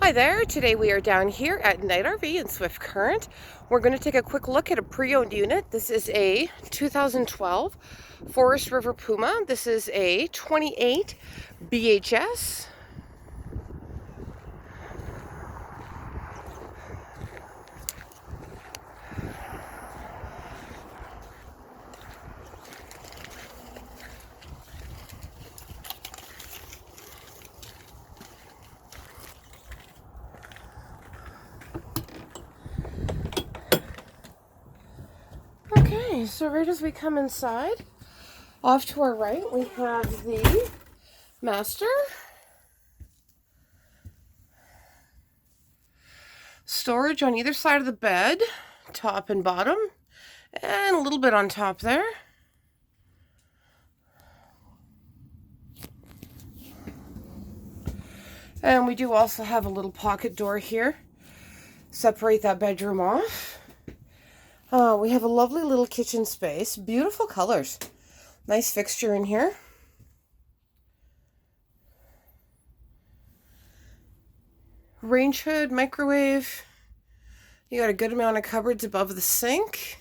Hi there, today we are down here at Night RV in Swift Current. We're going to take a quick look at a pre-owned unit. This is a 2012 Forest River Puma. This is a 28 BHS. Okay, so right as we come inside, off to our right we have the master. Storage on either side of the bed, top and bottom, and a little bit on top there. And we do also have a little pocket door here. Separate that bedroom off. We have a lovely little kitchen space. Beautiful colors. Nice fixture in here. Range hood, microwave. You got a good amount of cupboards above the sink.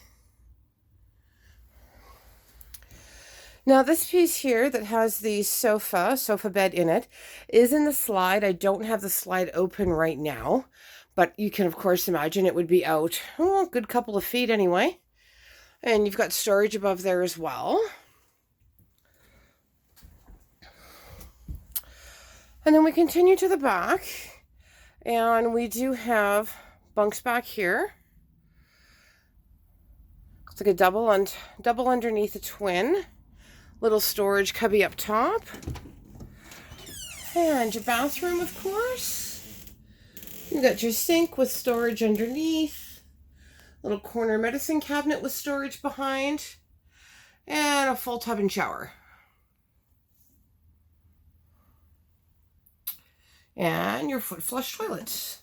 Now this piece here that has the sofa bed in it is in the slide. I don't have the slide open right now, but you can of course imagine it would be out a good couple of feet anyway. And you've got storage above there as well. And then we continue to the back, and we do have bunks back here. It's like a double underneath a twin. Little storage cubby up top. And your bathroom, of course. You got your sink with storage underneath. Little corner medicine cabinet with storage behind. And a full tub and shower. And your foot flush toilet.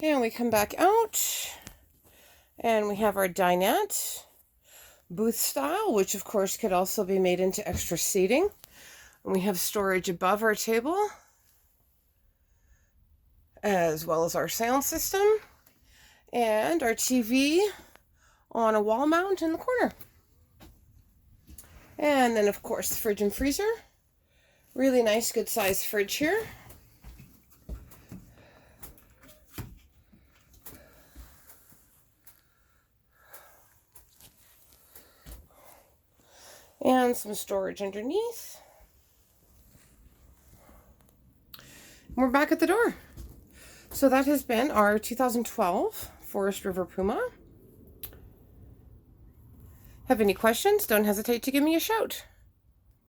And we come back out. And we have our dinette. Booth style, which of course could also be made into extra seating. And we have storage above our table, as well as our sound system, and our TV on a wall mount in the corner. And then of course the fridge and freezer. Really nice, good sized fridge here. And some storage underneath. We're back at the door. So that has been our 2012 Forest River Puma. Have any questions? Don't hesitate to give me a shout.